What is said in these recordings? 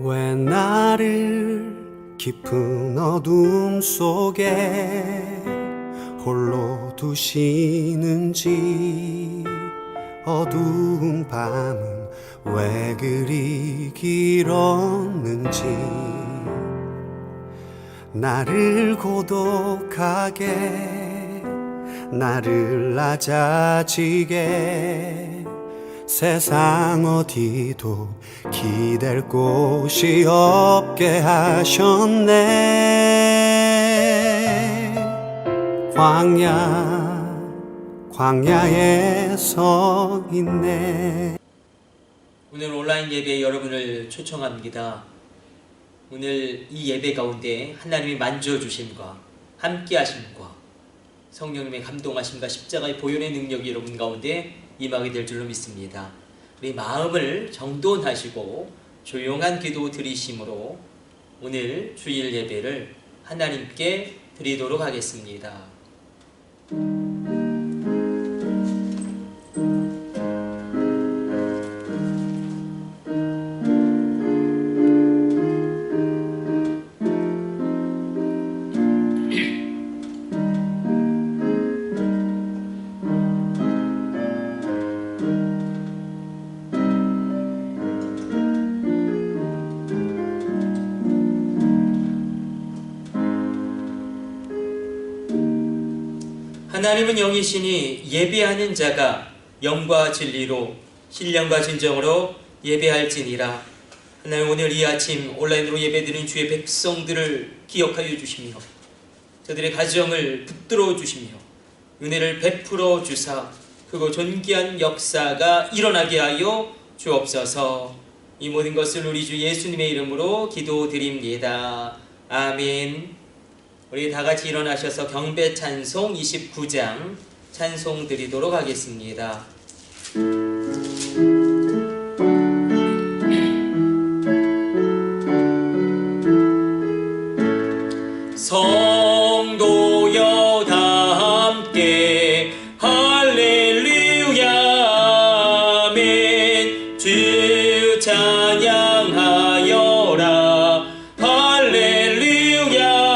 왜 나를 깊은 어둠 속에 홀로 두시는지, 어두운 밤은 왜 그리 길었는지, 나를 고독하게, 나를 낮아지게, 세상 어디도 기댈 곳이 없게 하셨네. 광야에 서 있네. 오늘 온라인 예배에 여러분을 초청합니다. 오늘 이 예배 가운데 하나님의 만져주심과 함께하심과 성령님의 감동하심과 십자가의 보혈의 능력이 여러분 가운데 임하게 될 줄로 믿습니다. 우리 마음을 정돈하시고 조용한 기도 드리심으로 오늘 주일 예배를 하나님께 드리도록 하겠습니다. 하나님은 영이시니 예배하는 자가 영과 진리로 신령과 진정으로 예배할지니라. 하나님, 오늘 이 아침 온라인으로 예배드리는 주의 백성들을 기억하여 주시며 저들의 가정을 붙들어 주시며 은혜를 베풀어 주사 크고 존귀한 역사가 일어나게 하여 주옵소서. 이 모든 것을 우리 주 예수님의 이름으로 기도드립니다. 아멘. 우리 다같이 일어나셔서 경배 찬송 29장 찬송 드리도록 하겠습니다. 성도여 다 함께 할렐루야 아멘. 주 찬양하여라 할렐루야.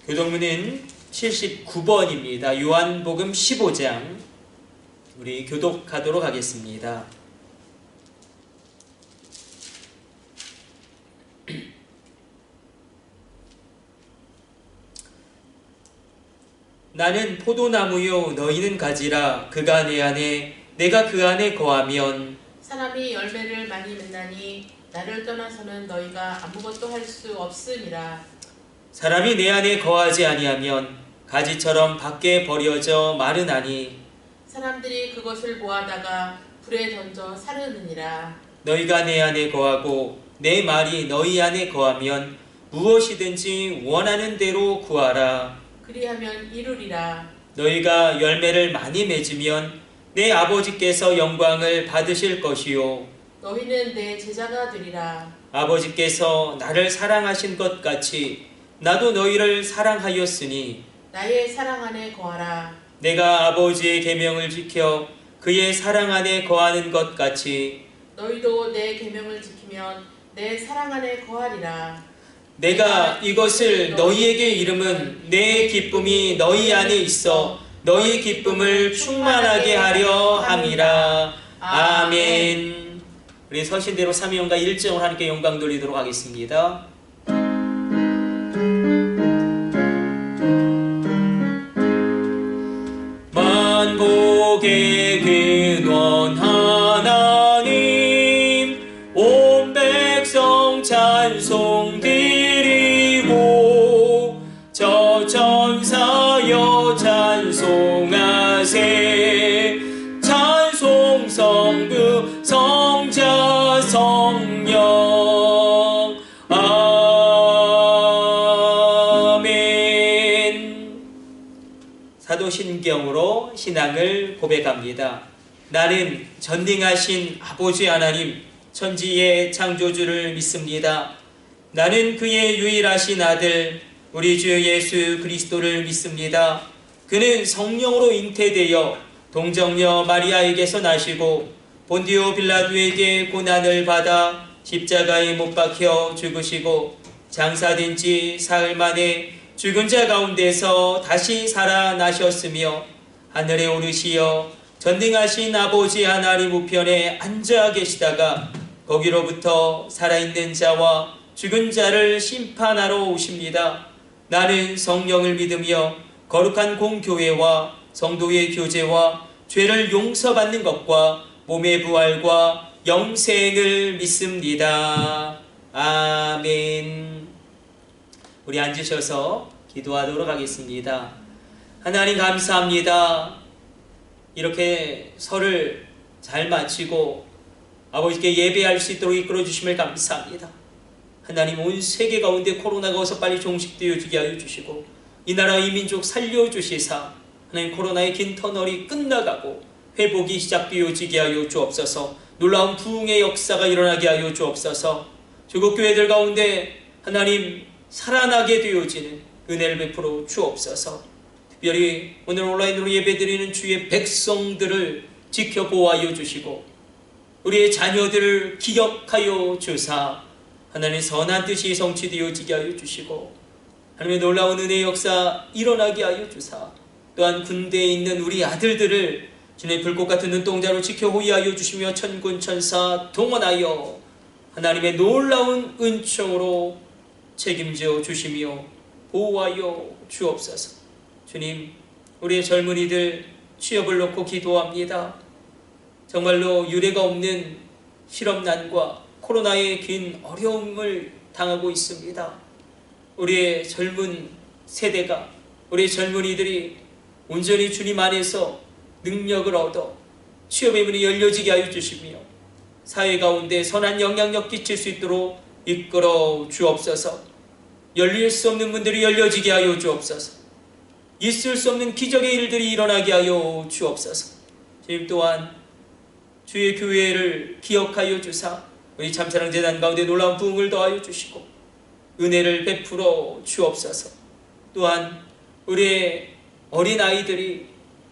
교독문은 79번입니다. 요한복음 15장 우리 교독하도록 하겠습니다. 나는 포도나무요 너희는 가지라. 그가 내 안에 내가 그 안에 거하면 사람이 열매를 많이 맺나니 나를 떠나서는 너희가 아무것도 할 수 없으니라. 사람이 내 안에 거하지 아니하면 가지처럼 밖에 버려져 마르나니 사람들이 그것을 모아다가 불에 던져 사르느니라. 너희가 내 안에 거하고 내 말이 너희 안에 거하면 무엇이든지 원하는 대로 구하라. 그리하면 이루리라. 너희가 열매를 많이 맺으면 내 아버지께서 영광을 받으실 것이요 너희는 내 제자가 되리라. 아버지께서 나를 사랑하신 것 같이 나도 너희를 사랑하였으니 나의 사랑 안에 거하라. 내가 아버지의 계명을 지켜 그의 사랑 안에 거하는 것 같이 너희도 내 계명을 지키면 내 사랑 안에 거하리라. 내가 이것을 너희에게 이름은 내 기쁨이 너희 안에 있어 너희 기쁨을 충만하게 하려 함이라. 아멘. 우리 서신대로 삼위일가 1장으로 하나님께 영광 돌리도록 하겠습니다. 만복의 근원 하나님 온 백성 찬송 드리고 저 천사여 찬송하세 찬송 성부 성자 성령 아멘. 사도신경으로 신앙을 고백합니다. 나는 전능하신 아버지 하나님 천지의 창조주를 믿습니다. 나는 그의 유일하신 아들 우리 주 예수 그리스도를 믿습니다. 그는 성령으로 잉태되어 동정녀 마리아에게서 나시고 본디오 빌라도에게 고난을 받아 십자가에 못 박혀 죽으시고 장사된 지 사흘 만에 죽은 자 가운데서 다시 살아나셨으며 하늘에 오르시어 전능하신 아버지 하나님 우편에 앉아 계시다가 거기로부터 살아있는 자와 죽은 자를 심판하러 오십니다. 나는 성령을 믿으며 거룩한 공교회와 성도의 교제와 죄를 용서받는 것과 몸의 부활과 영생을 믿습니다. 아멘. 우리 앉으셔서 기도하도록 하겠습니다. 하나님 감사합니다. 이렇게 설을 잘 마치고 아버지께 예배할 수 있도록 이끌어 주심을 감사합니다. 하나님 온 세계 가운데 코로나가 어서 빨리 종식되어지게 하여 주시고 이 나라 이 민족 살려주시사 하나님 코로나의 긴 터널이 끝나가고 회복이 시작되어지게 하여 주옵소서. 놀라운 부흥의 역사가 일어나게 하여 주옵소서. 조국 교회들 가운데 하나님 살아나게 되어지는 은혜를 베풀어 주옵소서. 특별히 오늘 온라인으로 예배드리는 주의 백성들을 지켜 보호하여 주시고 우리의 자녀들을 기억하여 주사 하나님의 선한 뜻이 성취되어지게 하여 주시고 하나님의 놀라운 은혜의 역사 일어나게 하여 주사 또한 군대에 있는 우리 아들들을 주님의 불꽃 같은 눈동자로 지켜 호위하여 주시며 천군 천사 동원하여 하나님의 놀라운 은총으로 책임져 주시며 보호하여 주옵소서. 주님, 우리의 젊은이들 취업을 놓고 기도합니다. 정말로 유례가 없는 실업난과 코로나의 긴 어려움을 당하고 있습니다. 우리의 젊은 세대가, 우리의 젊은이들이 온전히 주님 안에서 능력을 얻어 취업의 문이 열려지게 하여 주시며 사회 가운데 선한 영향력 끼칠 수 있도록 이끌어 주옵소서. 열릴 수 없는 문들이 열려지게 하여 주옵소서. 있을 수 없는 기적의 일들이 일어나게 하여 주옵소서. 주님 또한 주의 교회를 기억하여 주사 우리 참사랑재단 가운데 놀라운 부흥을 더하여 주시고 은혜를 베풀어 주옵소서. 또한 우리의 어린아이들이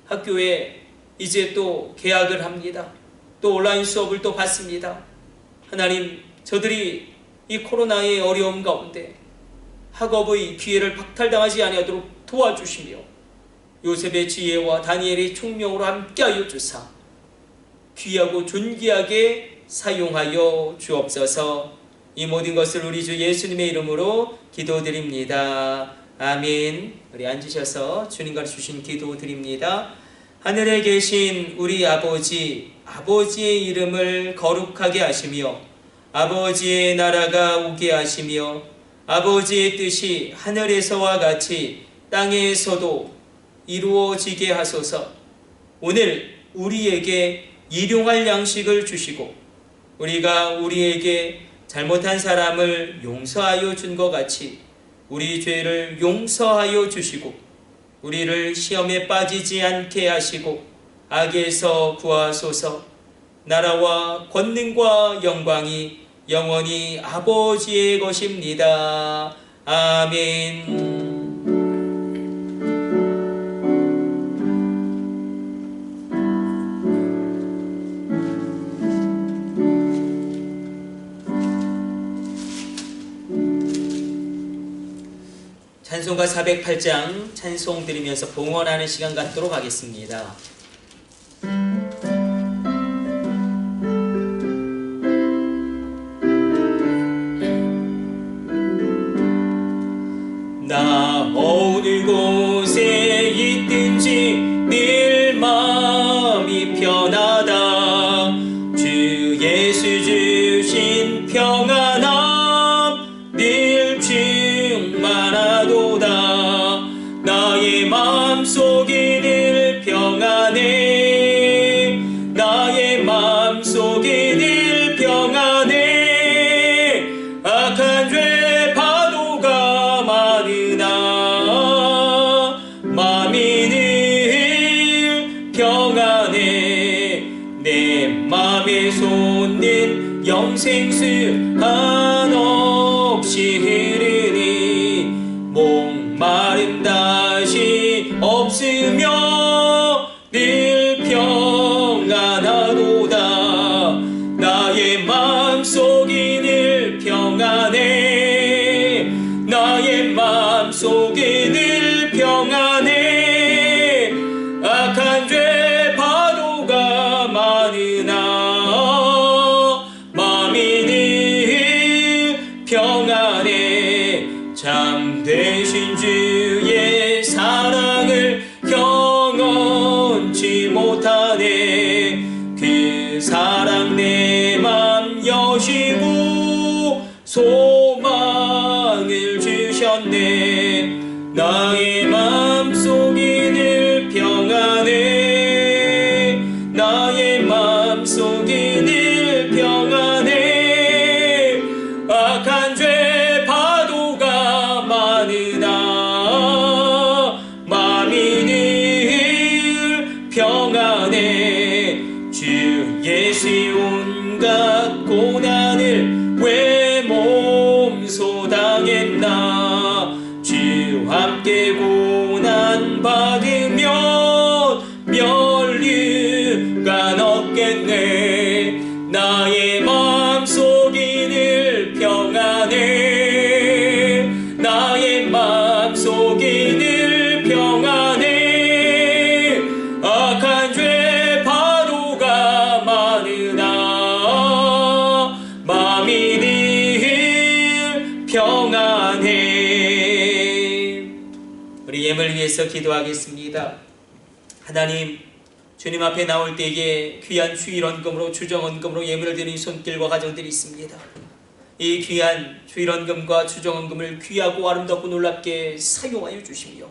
학교에 이제 또 개학을 합니다. 또 온라인 수업을 또 받습니다. 하나님, 저들이 이 코로나의 어려움 가운데 학업의 기회를 박탈당하지 아니하도록 도와주시며 요셉의 지혜와 다니엘의 총명으로 함께하여 주사 귀하고 존귀하게 사용하여 주옵소서. 이 모든 것을 우리 주 예수님의 이름으로 기도드립니다. 아멘. 우리 앉으셔서 주님과 주신 기도 드립니다. 하늘에 계신 우리 아버지, 아버지의 이름을 거룩하게 하시며 아버지의 나라가 오게 하시며 아버지의 뜻이 하늘에서와 같이 땅에서도 이루어지게 하소서. 오늘 우리에게 일용할 양식을 주시고 우리가 우리에게 잘못한 사람을 용서하여 준 것 같이 우리 죄를 용서하여 주시고 우리를 시험에 빠지지 않게 하시고 악에서 구하소서. 나라와 권능과 영광이 영원히 아버지의 것입니다. 아멘. 찬송가 408장 찬송 드리면서 봉헌하는 시간 갖도록 하겠습니다. 나 어느 곳에 있든지 늘 마음이 편하다. 주 예수 주신 평안함 늘 충만하도다. 나의 마음속이 늘 평안해. 나의 마음속이 늘 평안해. 악한 죄 파도가 많으나 마음이 늘 평안해. 내 맘에 솟는 영생수 한없이 흐르니 목마름 다시 없으며 늘 평안하도다. 나의 마음속이 늘 평안해. 나의 마음속이 늘 평안해. 악한 죄 파도가 많으나 마음이 늘 평안해. 참되신 주의 사랑을 경험치 못하네. 그 사랑 내 맘 여시고 소망을 주셨네. 나의 마음속이 늘 평안해. 나의 마음속이 늘 평안해. 악한 죄 파도가 많으나 마음이 늘 평안해. 주 예수의 온갖 고난을 왜 몸소 당했나. 주 함께 고난 받으면 면류관 없겠네. 나의 마음속이 늘 평안해. 나의 마음속이 늘 평안해. 악한 죄 파도가 많으나 마음이 늘 평안해. 우리 예물 위해서 기도하겠습니다. 하나님, 주님 앞에 나올 때에 귀한 주일원금으로 주정원금으로 예물을 드리는 손길과 가정들이 있습니다. 이 귀한 주일원금과 주정원금을 귀하고 아름답고 놀랍게 사용하여 주시며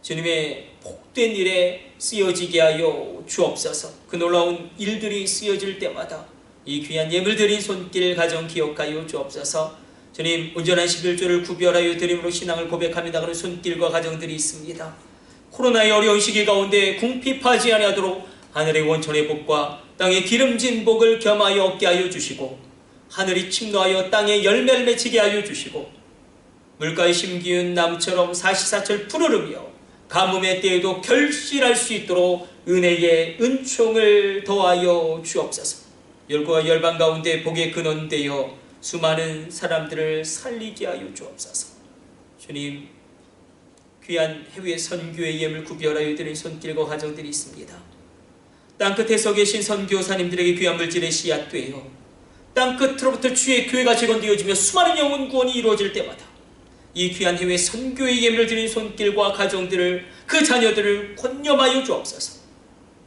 주님의 복된 일에 쓰여지게 하여 주옵소서. 그 놀라운 일들이 쓰여질 때마다 이 귀한 예물 드린 손길 가정 기억하여 주옵소서. 주님, 온전한 11조를 구별하여 드림으로 신앙을 고백하며 나가는 손길과 가정들이 있습니다. 코로나의 어려운 시기 가운데 궁핍하지 아니하도록 하늘의 원천의 복과 땅의 기름진 복을 겸하여 얻게 하여 주시고 하늘이 침노하여 땅에 열매를 맺히게 하여 주시고 물가에 심기운 나무처럼 사시사철 푸르르며 가뭄의 때에도 결실할 수 있도록 은혜의 은총을 더하여 주옵소서. 열과 열방 가운데 복의 근원되어 수많은 사람들을 살리게 하여 주옵소서. 주님, 귀한 해외 선교의 예물 구별하여 드린 손길과 가정들이 있습니다. 땅끝에서 계신 선교사님들에게 귀한 물질의 씨앗되어 땅끝으로부터 주의 교회가 재건되어지며 수많은 영혼 구원이 이루어질 때마다 이 귀한 해외 선교의 예물을 드린 손길과 가정들을, 그 자녀들을 권념하여 주옵소서.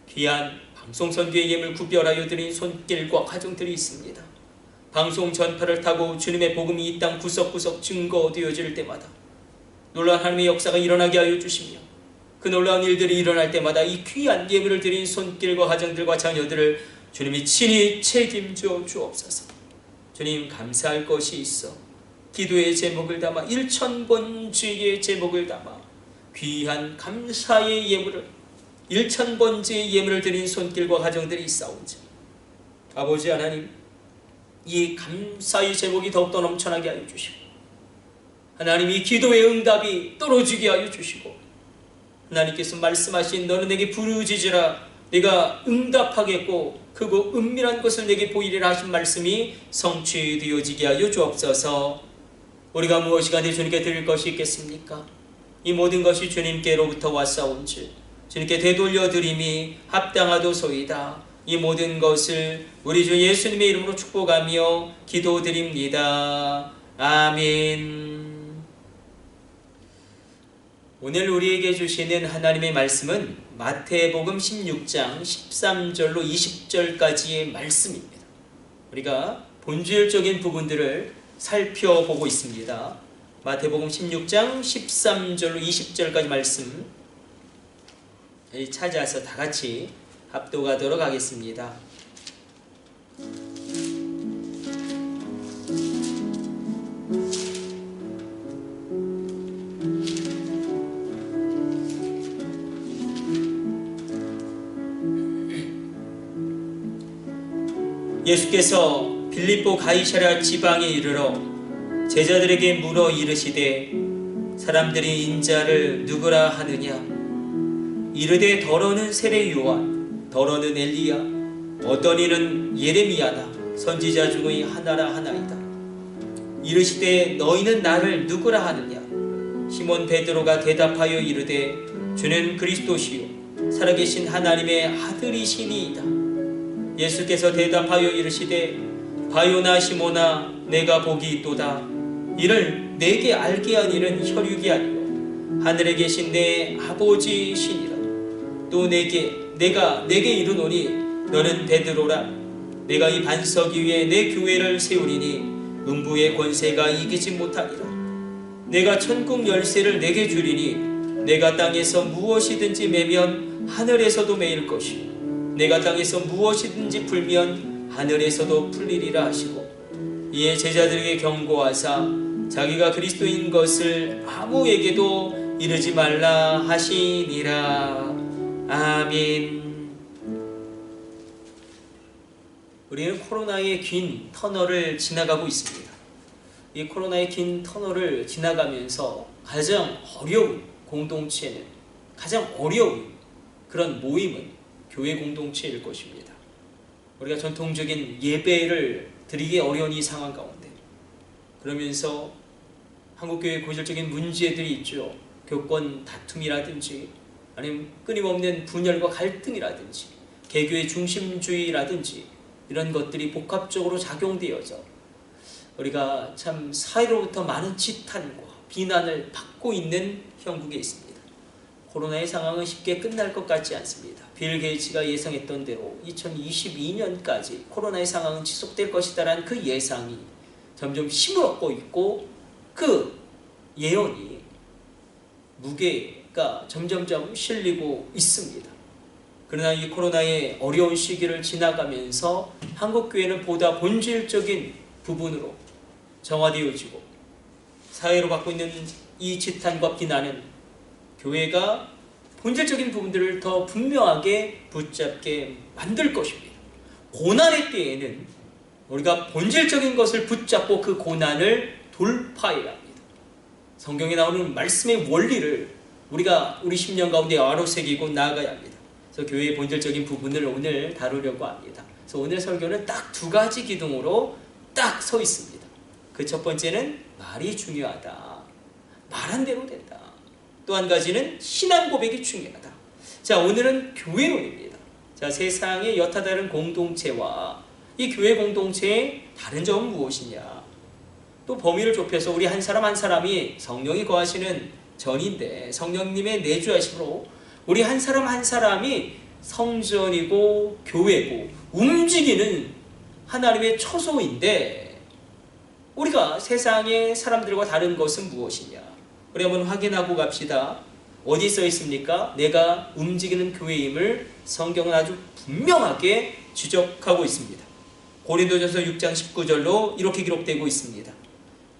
귀한 방송 선교의 예물 구별하여 드린 손길과 가정들이 있습니다. 방송 전파를 타고 주님의 복음이 이 땅 구석구석 증거되어질 때마다 놀라운 하나님의 역사가 일어나게 하여 주시며 그 놀라운 일들이 일어날 때마다 이 귀한 예물을 드린 손길과 가정들과 자녀들을 주님이 친히 책임져 주옵소서. 주님, 감사할 것이 있어 기도의 제목을 담아 1000번째의 제목을 담아 귀한 감사의 예물을 1000번째의 예물을 드린 손길과 가정들이 있사온지 아버지 하나님, 이 감사의 제목이 더욱더 넘쳐나게 하여 주시고 하나님 이 기도의 응답이 떨어지게 하여 주시고 하나님께서 말씀하신 너는 내게 부르짖으라 내가 응답하겠고 크고 은밀한 것을 내게 보이리라 하신 말씀이 성취되어지게 하여 주옵소서. 우리가 무엇이 간에 주님께 드릴 것이 있겠습니까? 이 모든 것이 주님께로부터 왔사온즉 주님께 되돌려 드림이 합당하도소이다. 이 모든 것을 우리 주 예수님의 이름으로 축복하며 기도드립니다. 아멘. 오늘 우리에게 주시는 하나님의 말씀은 마태복음 16장 13절로 20절까지의 말씀입니다. 우리가 본질적인 부분들을 살펴보고 있습니다. 마태복음 16장 13절로 20절까지 말씀 찾아서 다 같이 합독하도록 하겠습니다. 예수께서 빌립보 가이사랴 지방에 이르러 제자들에게 물어 이르시되 사람들이 인자를 누구라 하느냐 이르되 더러는 세례 요한 더러는 엘리야 어떤 이는 예레미야나 선지자 중의 하나라 하나이다. 이르시되 너희는 나를 누구라 하느냐 시몬 베드로가 대답하여 이르되 주는 그리스도시요 살아계신 하나님의 아들이시니이다. 예수께서 대답하여 이르시되 바요나 시몬아 내가 복이 있도다. 이를 내게 알게 한 일은 혈육이 아니요 하늘에 계신 내 아버지시니라. 또 내가 내게 이르노니 너는 베드로라. 내가 이 반석 위에 내 교회를 세우리니 음부의 권세가 이기지 못하리라. 내가 천국 열쇠를 내게 주리니 내가 땅에서 무엇이든지 매면 하늘에서도 매일 것이요 내가 땅에서 무엇이든지 풀면 하늘에서도 풀리리라 하시고 이에 제자들에게 경고하사 자기가 그리스도인 것을 아무에게도 이르지 말라 하시니라. 아멘. 우리는 코로나의 긴 터널을 지나가고 있습니다. 이 코로나의 긴 터널을 지나가면서 가장 어려운 공동체는 가장 어려운 그런 모임은 교회 공동체일 것입니다. 우리가 전통적인 예배를 드리기 어려운 이 상황 가운데 그러면서 한국교회의 고질적인 문제들이 있죠. 교권 다툼이라든지 아니면 끊임없는 분열과 갈등이라든지 개교의 중심주의라든지 이런 것들이 복합적으로 작용되어서 우리가 참 사회로부터 많은 지탄과 비난을 받고 있는 형국에 있습니다. 코로나의 상황은 쉽게 끝날 것 같지 않습니다. 빌 게이츠가 예상했던 대로 2022년까지 코로나의 상황은 지속될 것이다라는 그 예상이 점점 힘을 얻고 있고 그 예언이 무게가 점점점 실리고 있습니다. 그러나 이 코로나의 어려운 시기를 지나가면서 한국교회는 보다 본질적인 부분으로 정화되어지고 사회로 받고 있는 이 지탄과 비난은 교회가 본질적인 부분들을 더 분명하게 붙잡게 만들 것입니다. 고난의 때에는 우리가 본질적인 것을 붙잡고 그 고난을 돌파해야 합니다. 성경에 나오는 말씀의 원리를 우리가 우리 심령 가운데 아로새기고 나아가야 합니다. 그래서 교회의 본질적인 부분을 오늘 다루려고 합니다. 그래서 오늘 설교는 딱 두 가지 기둥으로 딱 서 있습니다. 그 첫 번째는 말이 중요하다. 말한 대로 된다. 또 한 가지는 신앙 고백이 중요하다. 자, 오늘은 교회론입니다. 자, 세상의 여타 다른 공동체와 이 교회 공동체의 다른 점은 무엇이냐? 또 범위를 좁혀서 우리 한 사람 한 사람이 성령이 거하시는 전인데 성령님의 내주하심으로 우리 한 사람 한 사람이 성전이고 교회고 움직이는 하나님의 처소인데 우리가 세상의 사람들과 다른 것은 무엇이냐? 우리 한번 확인하고 갑시다. 어디 써 있습니까? 내가 움직이는 교회임을 성경은 아주 분명하게 지적하고 있습니다. 고린도전서 6장 19절로 이렇게 기록되고 있습니다.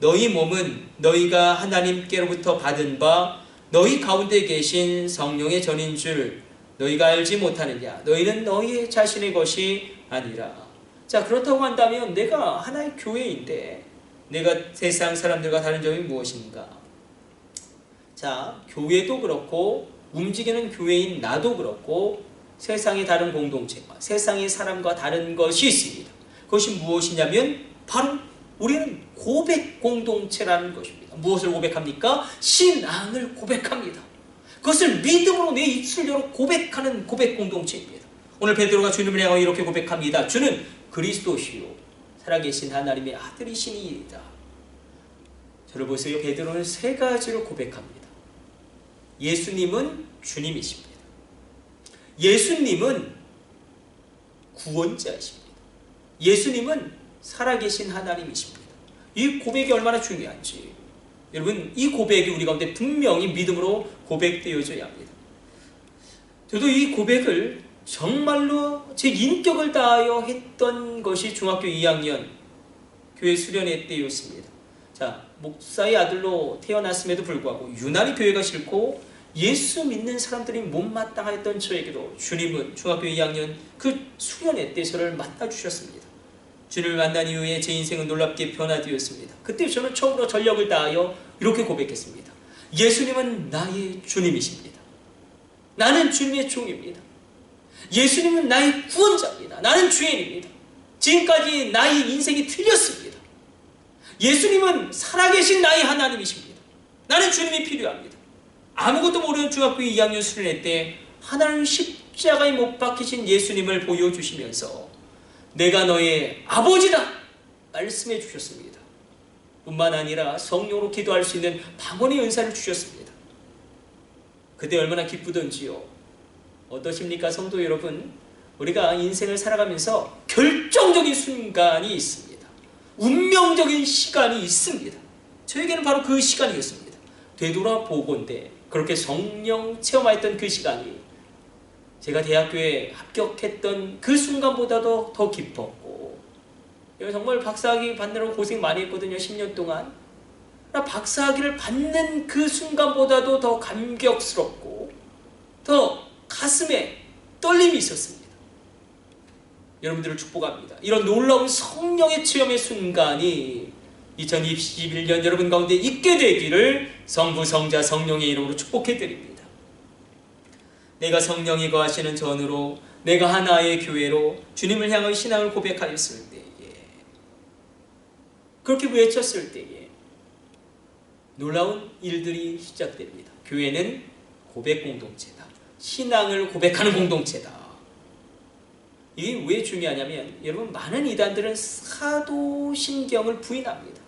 너희 몸은 너희가 하나님께로부터 받은 바 너희 가운데 계신 성령의 전인 줄 너희가 알지 못하느냐? 너희는 너희 자신의 것이 아니라. 자, 그렇다고 한다면 내가 하나의 교회인데 내가 세상 사람들과 다른 점이 무엇인가? 자, 교회도 그렇고 움직이는 교회인 나도 그렇고 세상의 다른 공동체와 세상의 사람과 다른 것이 있습니다. 그것이 무엇이냐면 바로 우리는 고백 공동체라는 것입니다. 무엇을 고백합니까? 신앙을 고백합니다. 그것을 믿음으로 내 입술 열어 고백하는 고백 공동체입니다. 오늘 베드로가 주님을 향하여 이렇게 고백합니다. 주는 그리스도시요 살아계신 하나님의 아들이시니이다. 저를 보세요. 베드로는 세 가지로 고백합니다. 예수님은 주님이십니다. 예수님은 구원자이십니다. 예수님은 살아계신 하나님이십니다. 이 고백이 얼마나 중요한지 여러분, 이 고백이 우리 가운데 분명히 믿음으로 고백되어져야 합니다. 저도 이 고백을 정말로 제 인격을 다하여 했던 것이 중학교 2학년 교회 수련회 때였습니다. 자, 목사의 아들로 태어났음에도 불구하고 유난히 교회가 싫고 예수 믿는 사람들이 못마땅했던 저에게도 주님은 중학교 2학년 그 수련회 때 저를 만나주셨습니다. 주님을 만난 이후에 제 인생은 놀랍게 변화되었습니다. 그때 저는 처음으로 전력을 다하여 이렇게 고백했습니다. 예수님은 나의 주님이십니다. 나는 주님의 종입니다. 예수님은 나의 구원자입니다. 나는 죄인입니다. 지금까지 나의 인생이 틀렸습니다. 예수님은 살아계신 나의 하나님이십니다. 나는 주님이 필요합니다. 아무것도 모르는 중학교 2학년 수련회 때 하나님 십자가에 못 박히신 예수님을 보여주시면서 내가 너의 아버지다 말씀해 주셨습니다. 뿐만 아니라 성령으로 기도할 수 있는 방언의 은사를 주셨습니다. 그때 얼마나 기쁘던지요. 어떠십니까 성도 여러분? 우리가 인생을 살아가면서 결정적인 순간이 있습니다. 운명적인 시간이 있습니다. 저에게는 바로 그 시간이었습니다. 되돌아보건대 그렇게 성령 체험하였던 그 시간이 제가 대학교에 합격했던 그 순간보다도 더 기뻤고, 정말 박사학위 받느라고 고생 많이 했거든요. 10년 동안. 박사학위를 받는 그 순간보다도 더 감격스럽고 더 가슴에 떨림이 있었습니다. 여러분들을 축복합니다. 이런 놀라운 성령의 체험의 순간이 2021년 여러분 가운데 있게 되기를 성부, 성자, 성령의 이름으로 축복해드립니다. 내가 성령이 거하시는 전으로 내가 하나의 교회로 주님을 향하여 신앙을 고백하였을 때에, 그렇게 외쳤을 때에 놀라운 일들이 시작됩니다. 교회는 고백 공동체다. 신앙을 고백하는 공동체다. 이게 왜 중요하냐면 여러분, 많은 이단들은 사도신경을 부인합니다.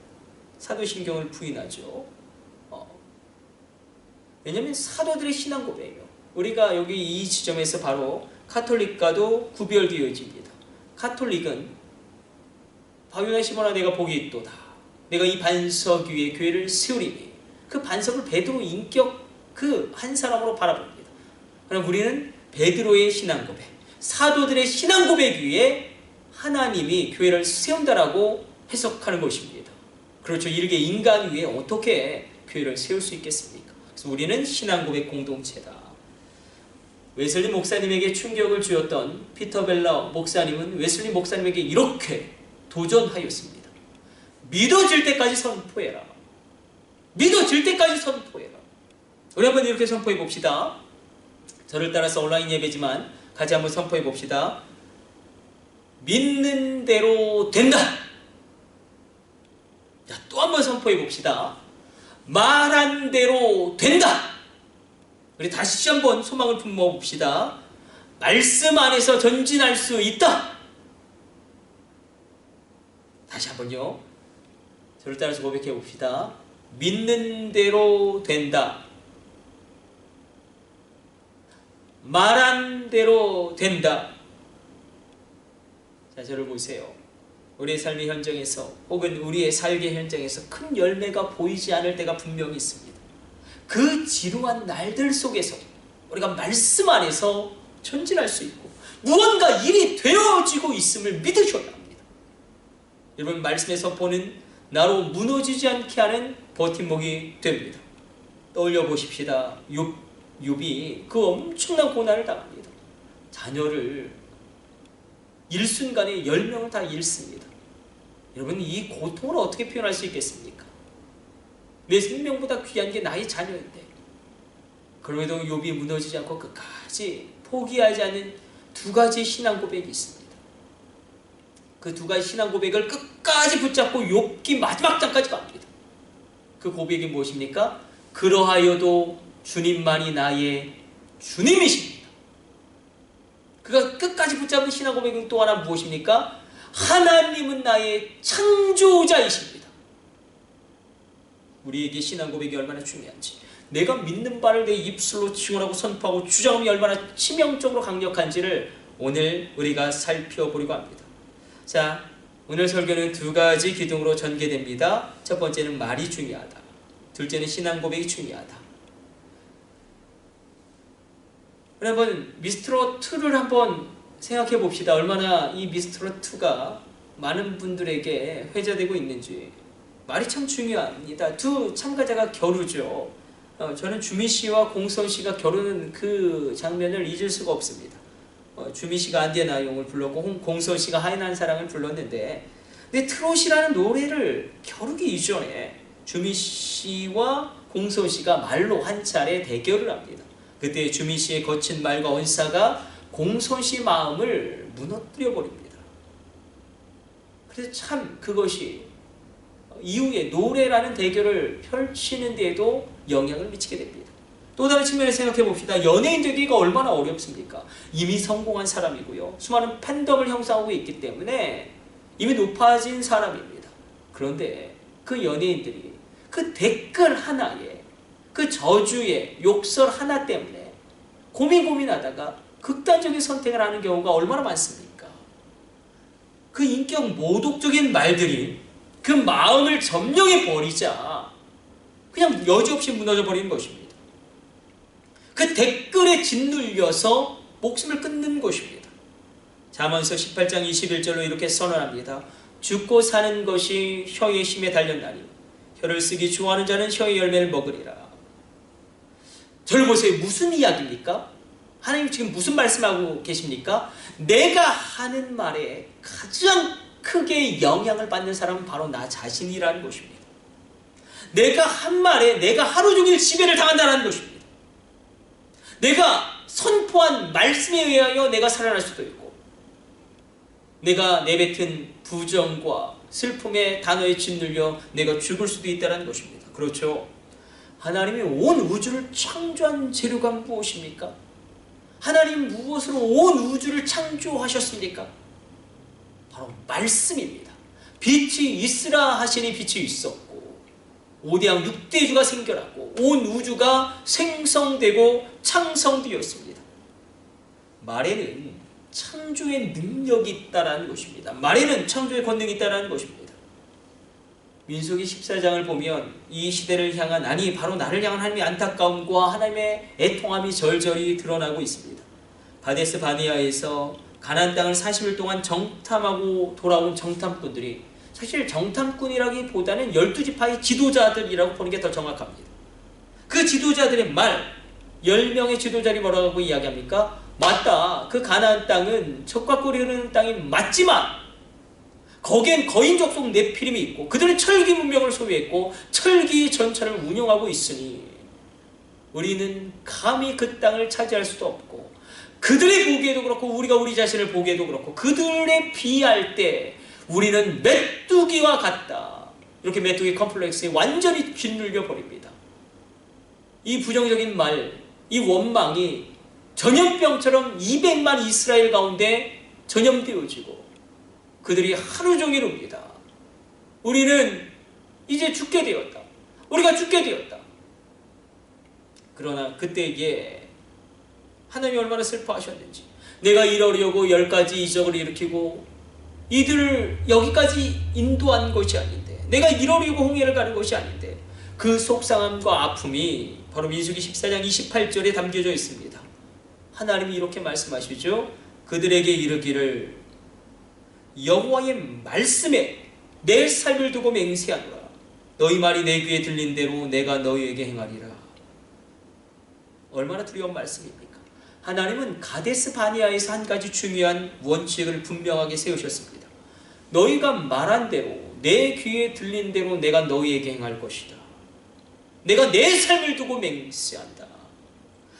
사도신경을 부인하죠. 왜냐하면 사도들의 신앙 고백이에요. 우리가 여기 이 지점에서 바로 카톨릭과도 구별되어집니다. 카톨릭은 박윤아 시모나 내가 복이 있도다. 내가 이 반석 위에 교회를 세우리니 그 반석을 베드로 인격 그 한 사람으로 바라봅니다. 그럼 우리는 베드로의 신앙 고백, 사도들의 신앙 고백 위에 하나님이 교회를 세운다라고 해석하는 것입니다. 그렇죠. 이렇게 인간 위에 어떻게 교회를 세울 수 있겠습니까? 그래서 우리는 신앙 고백 공동체다. 웨슬리 목사님에게 충격을 주었던 피터 벨러 목사님은 웨슬리 목사님에게 이렇게 도전하였습니다. 믿어질 때까지 선포해라. 믿어질 때까지 선포해라. 우리 한번 이렇게 선포해 봅시다. 저를 따라서 온라인 예배지만 같이 한번 선포해 봅시다. 믿는 대로 된다. 자, 또 한번 선포해 봅시다. 말한 대로 된다. 우리 다시 한번 소망을 품어 봅시다. 말씀 안에서 전진할 수 있다. 다시 한번요. 저를 따라서 고백해 봅시다. 믿는 대로 된다. 말한 대로 된다. 자, 저를 보세요. 우리의 삶의 현장에서 혹은 우리의 삶의 현장에서 큰 열매가 보이지 않을 때가 분명히 있습니다. 그 지루한 날들 속에서 우리가 말씀 안에서 전진할 수 있고 무언가 일이 되어지고 있음을 믿으셔야 합니다. 여러분, 말씀의 선포는 나로 무너지지 않게 하는 버팀목이 됩니다. 떠올려 보십시다. 욥이 그 엄청난 고난을 당합니다. 자녀를 일순간에 10명을 다 잃습니다. 여러분, 이 고통을 어떻게 표현할 수 있겠습니까? 내 생명보다 귀한 게 나의 자녀인데, 그럼에도 욥이 무너지지 않고 끝까지 포기하지 않은 두 가지 신앙 고백이 있습니다. 그 두 가지 신앙 고백을 끝까지 붙잡고 욥기 마지막 장까지 갑니다. 그 고백이 무엇입니까? 그러하여도 주님만이 나의 주님이십니다. 그가 끝까지 붙잡은 신앙 고백은 또 하나 무엇입니까? 하나님은 나의 창조자이십니다. 우리에게 신앙 고백이 얼마나 중요한지, 내가 믿는 바를 내 입술로 증언하고 선포하고 주장함이 얼마나 치명적으로 강력한지를 오늘 우리가 살펴보려고 합니다. 자, 오늘 설교는 두 가지 기둥으로 전개됩니다. 첫 번째는 말이 중요하다. 둘째는 신앙 고백이 중요하다. 여러분, 미스트롯 2를 한번 생각해 봅시다. 얼마나 이 미스트롯 2가 많은 분들에게 회자되고 있는지. 말이 참 중요합니다. 두 참가자가 겨루죠. 저는 주미 씨와 공선 씨가 겨루는 그 장면을 잊을 수가 없습니다. 주미 씨가 안데나용을 불렀고 공선 씨가 하이난 사랑을 불렀는데, 근데 트롯이라는 노래를 겨루기 이전에 주미 씨와 공선 씨가 말로 한 차례 대결을 합니다. 그때 주미 씨의 거친 말과 언사가 공선 씨 마음을 무너뜨려 버립니다. 그래서 참 그것이 이후에 노래라는 대결을 펼치는 데에도 영향을 미치게 됩니다. 또 다른 측면에서 생각해 봅시다. 연예인 되기가 얼마나 어렵습니까? 이미 성공한 사람이고요, 수많은 팬덤을 형성하고 있기 때문에 이미 높아진 사람입니다. 그런데 그 연예인들이 그 댓글 하나에, 그 저주의 욕설 하나 때문에 고민하다가 극단적인 선택을 하는 경우가 얼마나 많습니까? 그 인격 모독적인 말들이 그 마음을 점령해 버리자 그냥 여지없이 무너져 버리는 것입니다. 그 댓글에 짓눌려서 목숨을 끊는 것입니다. 잠언서 18장 21절로 이렇게 선언합니다. 죽고 사는 것이 혀의 힘에 달렸나니 혀를 쓰기 좋아하는 자는 혀의 열매를 먹으리라. 저를 보세요. 무슨 이야기입니까? 하나님 지금 무슨 말씀하고 계십니까? 내가 하는 말에 가장 크게 영향을 받는 사람은 바로 나 자신이라는 것입니다. 내가 한 말에 내가 하루 종일 지배를 당한다는 것입니다. 내가 선포한 말씀에 의하여 내가 살아날 수도 있고, 내가 내뱉은 부정과 슬픔의 단어에 짓눌려 내가 죽을 수도 있다는 것입니다. 그렇죠? 하나님이 온 우주를 창조한 재료가 무엇입니까? 하나님 무엇으로 온 우주를 창조하셨습니까? 바로 말씀입니다. 빛이 있으라 하시니 빛이 있었고, 5대양 6대주가 생겨나고 온 우주가 생성되고 창성되었습니다. 말에는 창조의 능력이 있다는 것입니다. 말에는 창조의 권능이 있다는 것입니다. 민수기 14장을 보면 이 시대를 향한, 아니 바로 나를 향한 하나님의 안타까움과 하나님의 애통함이 절절히 드러나고 있습니다. 가데스 바네아에서 가나안 땅을 40일 동안 정탐하고 돌아온 정탐꾼들이, 사실 정탐꾼이라기보다는 12지파의 지도자들이라고 보는 게 더 정확합니다. 그 지도자들의 말, 10명의 지도자들이 뭐라고 이야기합니까? 맞다, 그 가나안 땅은 젖과 꿀이 흐르는 땅이 맞지만 거기엔 거인 족속 네피림이 있고 그들은 철기 문명을 소유했고 철기 전차를 운영하고 있으니 우리는 감히 그 땅을 차지할 수도 없고, 그들의 보기에도 그렇고 우리가 우리 자신을 보기에도 그렇고 그들에 비할 때 우리는 메뚜기와 같다. 이렇게 메뚜기 컴플렉스에 완전히 짓눌려 버립니다. 이 부정적인 말, 이 원망이 전염병처럼 200만 이스라엘 가운데 전염되어지고 그들이 하루 종일 옵니다. 우리는 이제 죽게 되었다. 우리가 죽게 되었다. 그러나 그때에 하나님이 얼마나 슬퍼하셨는지, 내가 이러려고 10가지 이적을 일으키고 이들을 여기까지 인도한 것이 아닌데, 내가 이러려고 홍해를 가는 것이 아닌데, 그 속상함과 아픔이 바로 민수기 14장 28절에 담겨져 있습니다. 하나님이 이렇게 말씀하시죠. 그들에게 이르기를 여호와의 말씀에 내 삶을 두고 맹세하노라. 너희 말이 내 귀에 들린 대로 내가 너희에게 행하리라. 얼마나 두려운 말씀입니까? 하나님은 가데스 바네아에서 한 가지 중요한 원칙을 분명하게 세우셨습니다. 너희가 말한 대로 내 귀에 들린 대로 내가 너희에게 행할 것이다. 내가 내 삶을 두고 맹세한다.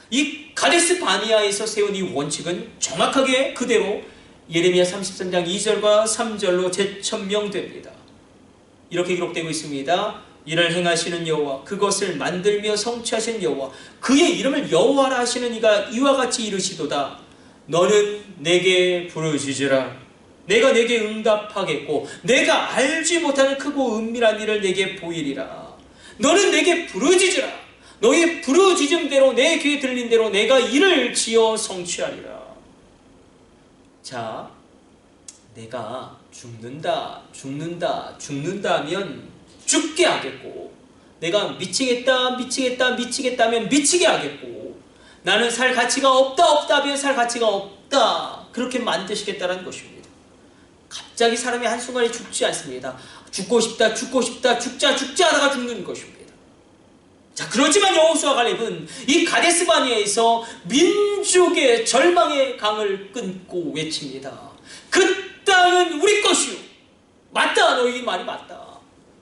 이 가데스 바네아에서 세운 이 원칙은 정확하게 그대로 예레미야 33장 2절과 3절로 재천명됩니다. 이렇게 기록되고 있습니다. 이를 행하시는 여호와, 그것을 만들며 성취하시는 여호와, 그의 이름을 여호와라 하시는 이가 이와 같이 이르시도다. 너는 내게 부르짖으라. 내가 내게 응답하겠고 내가 알지 못하는 크고 은밀한 일을 내게 보이리라. 너는 내게 부르짖으라. 너의 부르짖음대로 내 귀에 들린 대로 내가 이를 지어 성취하리라. 자, 내가 죽는다 하면 죽게 하겠고, 내가 미치겠다 하면 미치게 하겠고, 나는 살 가치가 없다 하면 살 가치가 없다, 그렇게 만드시겠다는 것입니다. 갑자기 사람이 한순간에 죽지 않습니다. 죽고 싶다 죽자 하다가 죽는 것입니다. 자, 그렇지만 여호수아 갈렙은 이 가데스 바네아에서 민족의 절망의 강을 끊고 외칩니다. 그 땅은 우리 것이요. 맞다, 너희 말이 맞다.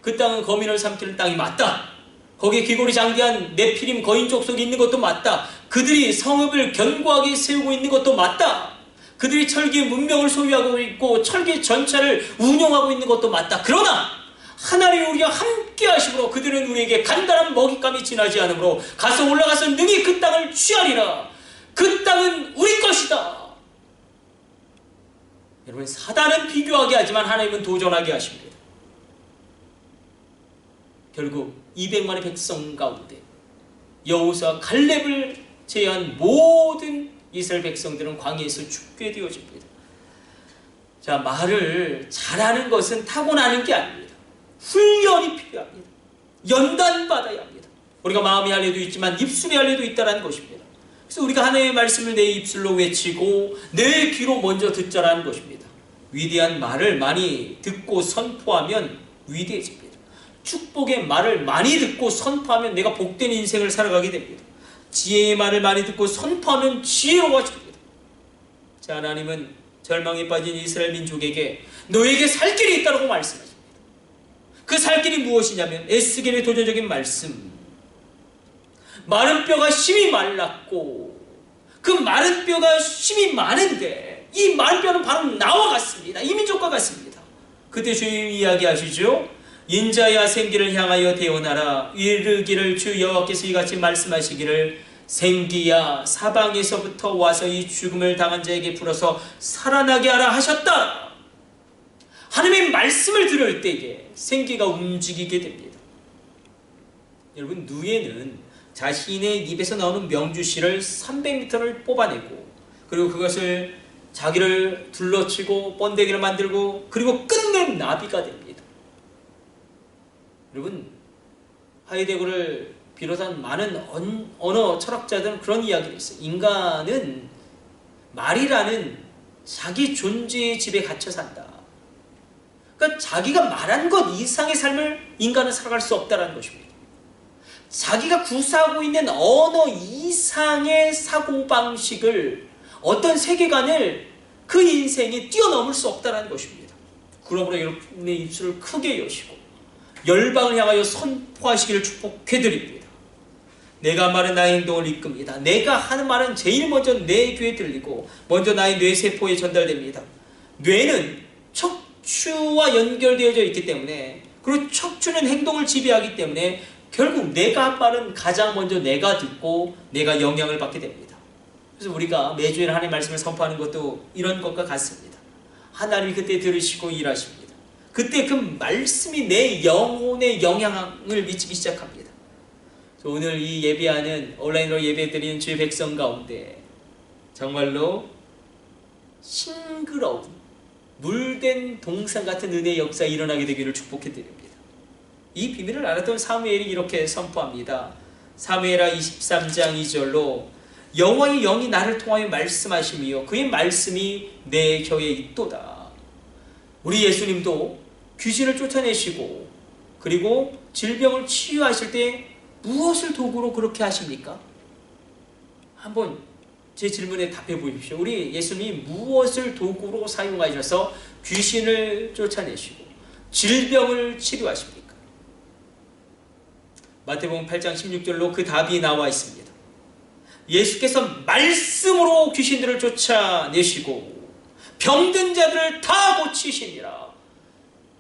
그 땅은 거민을 삼키는 땅이 맞다. 거기에 기골이 장대한 네피림 거인 족속이 있는 것도 맞다. 그들이 성읍을 견고하게 세우고 있는 것도 맞다. 그들이 철기의 문명을 소유하고 있고 철기 전차를 운용하고 있는 것도 맞다. 그러나 하나님 우리와 함께 하심으로 그들은 우리에게 간단한 먹잇감이 지나지 않으므로 가서 올라가서 능히 그 땅을 취하리라. 그 땅은 우리 것이다. 여러분, 사단은 비교하게 하지만 하나님은 도전하게 하십니다. 결국 200만의 백성 가운데 여호수아 갈렙을 제외한 모든 이스라엘 백성들은 광야에서 죽게 되어집니다. 자, 말을 잘하는 것은 타고나는 게 아닙니다. 훈련이 필요합니다. 연단받아야 합니다. 우리가 마음이 할례도 있지만 입술의 할례도 있다는 것입니다. 그래서 우리가 하나님의 말씀을 내 입술로 외치고 내 귀로 먼저 듣자라는 것입니다. 위대한 말을 많이 듣고 선포하면 위대해집니다. 축복의 말을 많이 듣고 선포하면 내가 복된 인생을 살아가게 됩니다. 지혜의 말을 많이 듣고 선포하면 지혜로워집니다. 자, 하나님은 절망에 빠진 이스라엘 민족에게 너에게 살 길이 있다고 말씀하십니다. 그 살 길이 무엇이냐면 에스겔의 도전적인 말씀. 마른 뼈가 심히 말랐고 그 마른 뼈가 심히 많은데 이 마른 뼈는 바로 나와 같습니다. 이 민족과 같습니다. 그때 주님이 이야기하시죠. 인자야 생기를 향하여 대언하라. 이르기를 주 여호와께서 이같이 말씀하시기를 생기야 사방에서부터 와서 이 죽음을 당한 자에게 불어서 살아나게 하라 하셨다. 하나님의 말씀을 들을 때에 생기가 움직이게 됩니다. 여러분, 누에는 자신의 입에서 나오는 명주실을 300m를 뽑아내고 그리고 그것을 자기를 둘러치고 번데기를 만들고 그리고 끝낸 나비가 됩니다. 여러분, 하이데거를 비롯한 많은 언어 철학자들은 그런 이야기를 했어요. 인간은 말이라는 자기 존재의 집에 갇혀 산다. 그러니까 자기가 말한 것 이상의 삶을 인간은 살아갈 수 없다는 것입니다. 자기가 구사하고 있는 언어 이상의 사고방식을, 어떤 세계관을 그 인생이 뛰어넘을 수 없다는 것입니다. 그러므로 여러분의 입술을 크게 여시고 열방을 향하여 선포하시기를 축복해드립니다. 내가 말은 나의 행동을 이끕니다. 내가 하는 말은 제일 먼저 내 귀에 들리고 먼저 나의 뇌세포에 전달됩니다. 뇌는 척추와 연결되어져 있기 때문에, 그리고 척추는 행동을 지배하기 때문에 결국 내가 한 말은 가장 먼저 내가 듣고 내가 영향을 받게 됩니다. 그래서 우리가 매주일 하나님의 말씀을 선포하는 것도 이런 것과 같습니다. 하나님이 그때 들으시고 일하십니다. 그때 그 말씀이 내 영혼에 영향을 미치기 시작합니다. 오늘 이 예배하는, 온라인으로 예배드리는 주의 백성 가운데 정말로 싱그러운 물된 동산 같은 은혜의 역사가 일어나게 되기를 축복해드립니다. 이 비밀을 알았던 사무엘이 이렇게 선포합니다. 사무엘하 23장 2절로 여호와의 영이 나를 통하여 말씀하시며 그의 말씀이 내 혀에 있도다. 우리 예수님도 귀신을 쫓아내시고 그리고 질병을 치유하실 때 무엇을 도구로 그렇게 하십니까? 한번 제 질문에 답해 보십시오. 우리 예수님이 무엇을 도구로 사용하셔서 귀신을 쫓아내시고 질병을 치료하십니까? 마태복음 8장 16절로 그 답이 나와 있습니다. 예수께서 말씀으로 귀신들을 쫓아내시고 병든 자들을 다 고치시니라.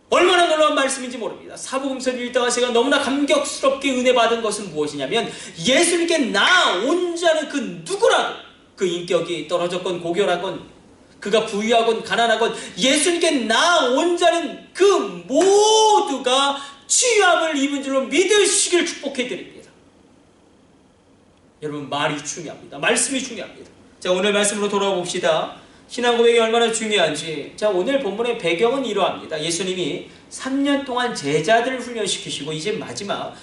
얼마나 놀라운 말씀인지 모릅니다. 사복음서를 읽다가 제가 너무나 감격스럽게 은혜 받은 것은 무엇이냐면, 예수님께 나온 자는 그 누구라도, 그 인격이 떨어졌건 고결하건 그가 부유하건 가난하건 예수님께 나온 자는 그 모두가 치유함을 입은 줄로 믿으시길 축복해 드립니다. 여러분, 말이 중요합니다. 말씀이 중요합니다. 자, 오늘 말씀으로 돌아와 봅시다. 신앙 고백이 얼마나 중요한지. 자, 오늘 본문의 배경은 이러합니다. 예수님이 3년 동안 제자들을 훈련시키시고 이제 마지막,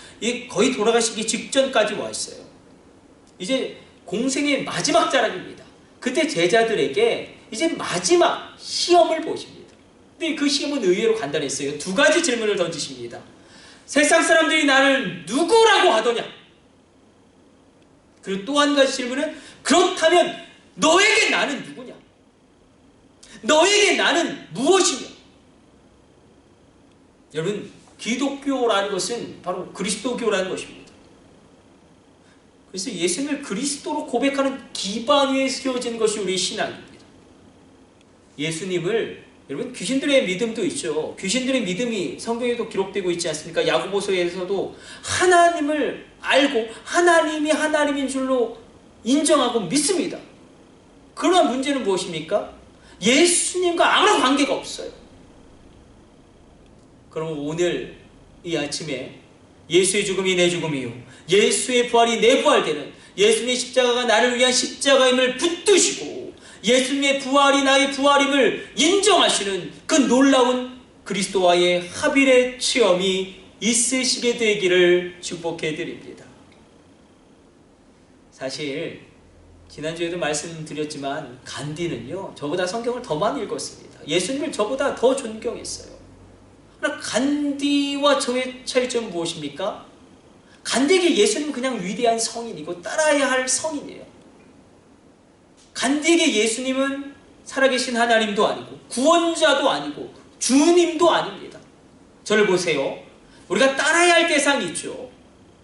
거의 돌아가시기 직전까지 와 있어요. 이제 공생의 마지막 자락입니다. 그때 제자들에게 이제 마지막 시험을 보십니다. 근데 그 시험은 의외로 간단했어요. 두 가지 질문을 던지십니다. 세상 사람들이 나를 누구라고 하더냐? 그리고 또 한 가지 질문은, 그렇다면 너에게 나는 누구냐? 너에게 나는 무엇이냐? 여러분, 기독교라는 것은 바로 그리스도교라는 것입니다. 그래서 예수님을 그리스도로 고백하는 기반 위에 세워진 것이 우리의 신앙입니다. 예수님을, 여러분, 귀신들의 믿음도 있죠. 귀신들의 믿음이 성경에도 기록되고 있지 않습니까? 야고보서에서도 하나님을 알고 하나님이 하나님인 줄로 인정하고 믿습니다. 그러나 문제는 무엇입니까? 예수님과 아무런 관계가 없어요. 그럼 오늘 이 아침에 예수의 죽음이 내 죽음이요, 예수의 부활이 내 부활되는, 예수님의 십자가가 나를 위한 십자가임을 붙드시고 예수님의 부활이 나의 부활임을 인정하시는 그 놀라운 그리스도와의 합일의 체험이 있으시게 되기를 축복해 드립니다. 사실 지난주에도 말씀드렸지만 간디는요, 저보다 성경을 더 많이 읽었습니다. 예수님을 저보다 더 존경했어요. 그러나 간디와 저의 차이점은 무엇입니까? 간디에게 예수님은 그냥 위대한 성인이고 따라야 할 성인이에요. 간디에게 예수님은 살아계신 하나님도 아니고 구원자도 아니고 주님도 아닙니다. 저를 보세요. 우리가 따라야 할 대상이 있죠.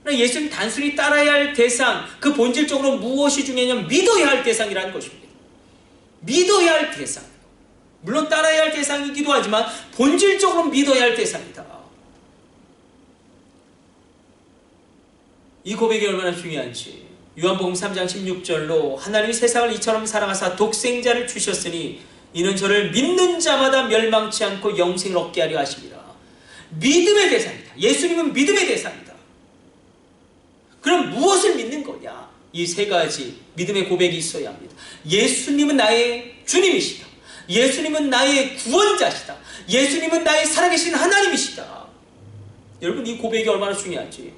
그러나 예수님 단순히 따라야 할 대상, 그 본질적으로 무엇이 중요하냐면 믿어야 할 대상이라는 것입니다. 믿어야 할 대상. 물론 따라야 할 대상이기도 하지만 본질적으로 믿어야 할 대상이다. 이 고백이 얼마나 중요한지. 요한복음 3장 16절로 하나님이 세상을 이처럼 사랑하사 독생자를 주셨으니 이는 저를 믿는 자마다 멸망치 않고 영생을 얻게 하려 하십니다. 믿음의 대상이다. 예수님은 믿음의 대상이다. 그럼 무엇을 믿는 거냐? 이 세 가지 믿음의 고백이 있어야 합니다. 예수님은 나의 주님이시다. 예수님은 나의 구원자시다. 예수님은 나의 살아계신 하나님이시다. 여러분, 이 고백이 얼마나 중요한지.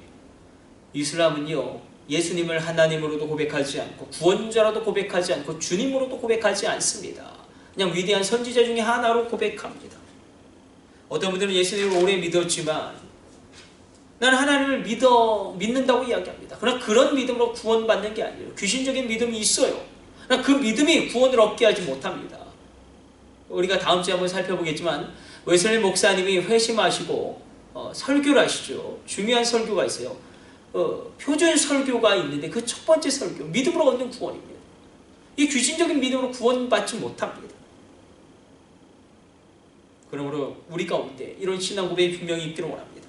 이슬람은요, 예수님을 하나님으로도 고백하지 않고 구원자로도 고백하지 않고 주님으로도 고백하지 않습니다. 그냥 위대한 선지자 중에 하나로 고백합니다. 어떤 분들은 예수님을 오래 믿었지만 나는 하나님을 믿는다고 이야기합니다. 그러나 그런 믿음으로 구원받는 게 아니에요. 귀신적인 믿음이 있어요. 그러나 그 믿음이 구원을 얻게 하지 못합니다. 우리가 다음 주에 한번 살펴보겠지만 웨슬리 목사님이 회심하시고 설교를 하시죠. 중요한 설교가 있어요. 표준 설교가 있는데 그 첫 번째 설교, 믿음으로 얻는 구원입니다. 이 귀신적인 믿음으로 구원받지 못합니다. 그러므로 우리 가운데 이런 신앙 고백이 분명히 있기를 원합니다.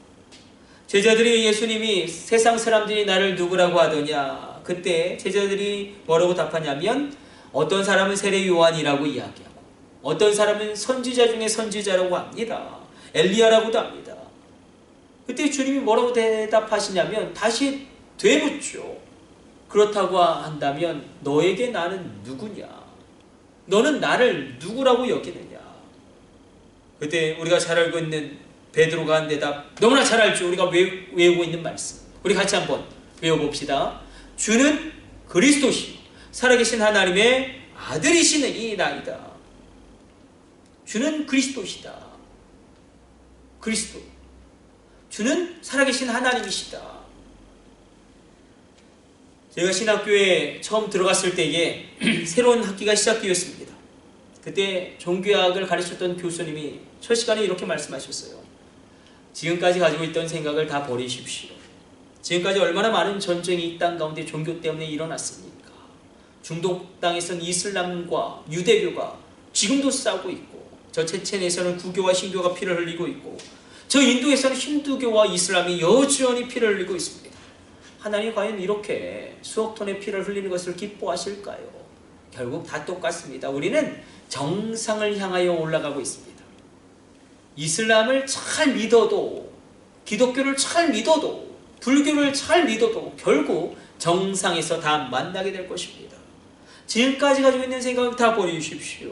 제자들이, 예수님이 세상 사람들이 나를 누구라고 하더냐, 그때 제자들이 뭐라고 답하냐면 어떤 사람은 세례 요한이라고 이야기하고 어떤 사람은 선지자 중에 선지자라고 합니다. 엘리야라고도 합니다. 그때 주님이 뭐라고 대답하시냐면 다시 되묻죠. 그렇다고 한다면 너에게 나는 누구냐? 너는 나를 누구라고 여기느냐? 그때 우리가 잘 알고 있는 베드로가 한 대답, 너무나 잘 알죠. 우리가 외우고 있는 말씀. 우리 같이 한번 외워봅시다. 주는 그리스도시요 살아계신 하나님의 아들이시니이다. 주는 그리스도시다. 그리스도. 주는 살아계신 하나님이시다. 제가 신학교에 처음 들어갔을 때에 새로운 학기가 시작되었습니다. 그때 종교학을 가르쳤던 교수님이 첫 시간에 이렇게 말씀하셨어요. 지금까지 가지고 있던 생각을 다 버리십시오. 지금까지 얼마나 많은 전쟁이 이 땅 가운데 종교 때문에 일어났습니까? 중동 땅에서는 이슬람과 유대교가 지금도 싸우고 있고, 저 체첸에서는 구교와 신교가 피를 흘리고 있고, 저 인도에서는 힌두교와 이슬람이 여전히 피를 흘리고 있습니다. 하나님 과연 이렇게 수억 톤의 피를 흘리는 것을 기뻐하실까요? 결국 다 똑같습니다. 우리는 정상을 향하여 올라가고 있습니다. 이슬람을 잘 믿어도, 기독교를 잘 믿어도, 불교를 잘 믿어도 결국 정상에서 다 만나게 될 것입니다. 지금까지 가지고 있는 생각을 다 버리십시오.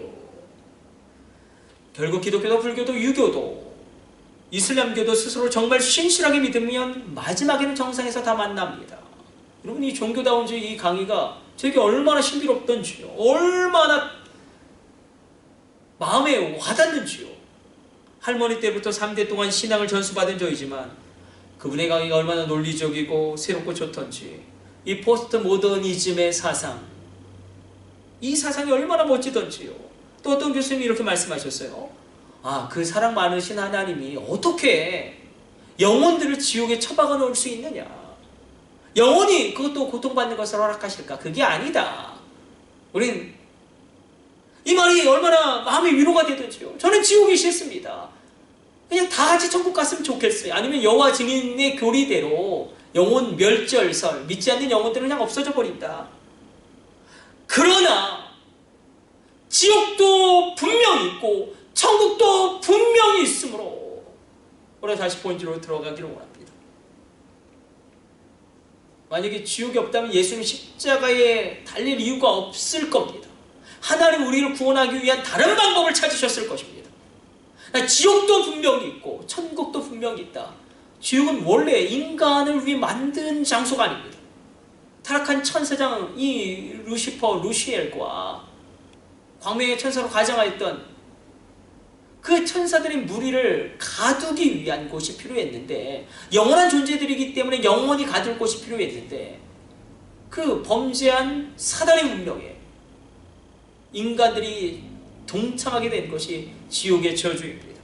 결국 기독교도 불교도 유교도 이슬람교도 스스로 정말 신실하게 믿으면 마지막에는 정상에서 다 만납니다. 여러분, 이 종교다운주의 이 강의가 저에게 얼마나 신비롭던지요, 얼마나 마음에 와닿는지요. 할머니 때부터 3대 동안 신앙을 전수받은 저이지만 그분의 강의가 얼마나 논리적이고 새롭고 좋던지, 이 포스트 모더니즘의 사상, 이 사상이 얼마나 멋지던지요. 또 어떤 교수님이 이렇게 말씀하셨어요. 그 사랑 많으신 하나님이 어떻게 영혼들을 지옥에 처박아 놓을 수 있느냐, 영원히 그것도 고통받는 것을 허락하실까? 그게 아니다. 우린 이 말이 얼마나 마음의 위로가 되던지요. 저는 지옥이 싫습니다. 그냥 다 같이 천국 갔으면 좋겠어요. 아니면 여호와 증인의 교리대로 영혼 멸절설, 믿지 않는 영혼들은 그냥 없어져 버린다. 그러나 지옥도 분명히 있고 천국도 분명히 있으므로 우리가 다시 본질로 들어가기를 원합니다. 만약에 지옥이 없다면 예수님 십자가에 달릴 이유가 없을 겁니다. 하나님 우리를 구원하기 위한 다른 방법을 찾으셨을 것입니다. 지옥도 분명히 있고 천국도 분명히 있다. 지옥은 원래 인간을 위해 만든 장소가 아닙니다. 타락한 천사장 이 루시퍼, 루시엘과 광명의 천사로 가장하였던 그 천사들의 무리를 가두기 위한 곳이 필요했는데, 영원한 존재들이기 때문에 영원히 가둘 곳이 필요했는데, 그 범죄한 사단의 운명에 인간들이 동참하게 된 것이 지옥의 저주입니다.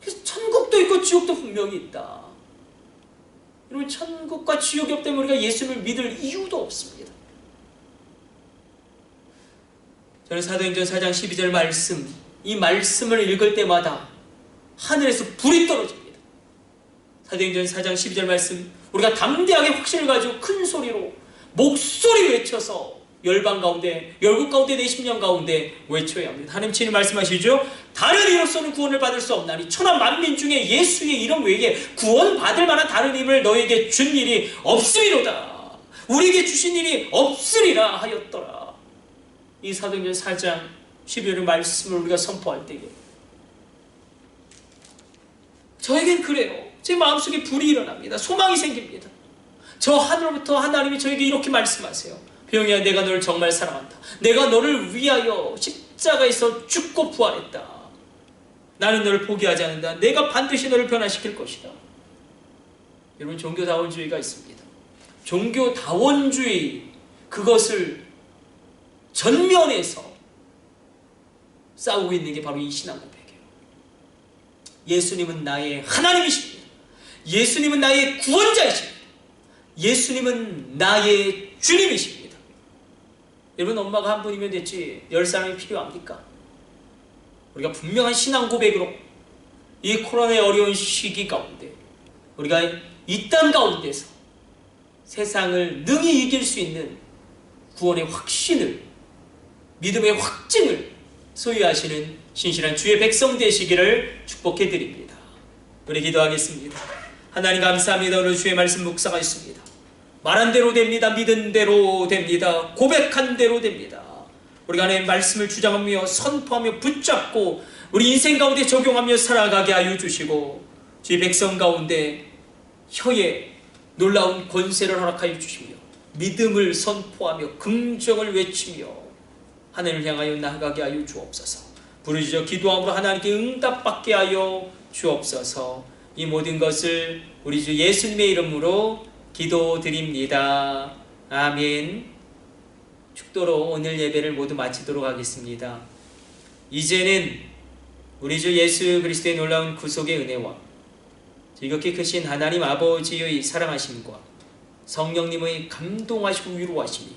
그래서 천국도 있고 지옥도 분명히 있다. 여러분, 천국과 지옥이 없다면 우리가 예수를 믿을 이유도 없습니다. 저는 사도행전 4장 12절 말씀, 이 말씀을 읽을 때마다 하늘에서 불이 떨어집니다. 사도행전 4장 12절 말씀, 우리가 담대하게 확신을 가지고 큰 소리로 목소리 외쳐서 열방 가운데, 열국 가운데, 내십년 가운데 외쳐야 합니다. 하나님 친히 말씀하시죠. 다른 이로서는 구원을 받을 수 없나니 천하 만민 중에 예수의 이름 외에 구원받을 만한 다른 이름을 너에게 준 일이 없음이로다. 우리에게 주신 일이 없으리라 하였더라. 이 사도행전 4장 12절의 말씀을 우리가 선포할 때에 저에겐 그래요. 제 마음속에 불이 일어납니다. 소망이 생깁니다. 저 하늘로부터 하나님이 저에게 이렇게 말씀하세요. 병이야, 내가 너를 정말 사랑한다. 내가 너를 위하여 십자가에서 죽고 부활했다. 나는 너를 포기하지 않는다. 내가 반드시 너를 변화시킬 것이다. 여러분, 종교다원주의가 있습니다. 종교다원주의, 그것을 전면에서 싸우고 있는 게 바로 이 신앙 고백이에요. 예수님은 나의 하나님이십니다. 예수님은 나의 구원자이십니다. 예수님은 나의 주님이십니다. 여러분, 엄마가 한 분이면 됐지 10사람이 필요합니까? 우리가 분명한 신앙 고백으로 이 코로나의 어려운 시기 가운데 우리가 이 땅 가운데서 세상을 능히 이길 수 있는 구원의 확신을, 믿음의 확증을 소유하시는 신실한 주의 백성 되시기를 축복해 드립니다. 우리 기도하겠습니다. 하나님 감사합니다. 오늘 주의 말씀 묵상하 있습니다. 말한 대로 됩니다. 믿은 대로 됩니다. 고백한 대로 됩니다. 우리가 하나님의 말씀을 주장하며 선포하며 붙잡고 우리 인생 가운데 적용하며 살아가게 하여 주시고, 주의 백성 가운데 혀에 놀라운 권세를 허락하여 주시며 믿음을 선포하며 긍정을 외치며 하나님을 향하여 나아가게 하여 주옵소서. 부르짖어 기도함으로 하나님께 응답받게 하여 주옵소서. 이 모든 것을 우리 주 예수님의 이름으로 기도드립니다. 아멘. 축도로 오늘 예배를 모두 마치도록 하겠습니다. 이제는 우리 주 예수 그리스도의 놀라운 구속의 은혜와 지극히 크신 하나님 아버지의 사랑하심과 성령님의 감동하시고 위로하심이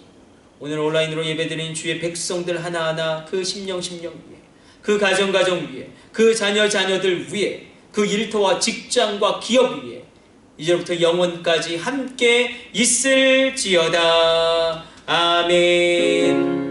오늘 온라인으로 예배드린 주의 백성들 하나하나 그 심령 위에, 그 가정 위에, 그 자녀들 위에, 그 일터와 직장과 기업 위에 이제부터 영원까지 함께 있을지어다. 아멘.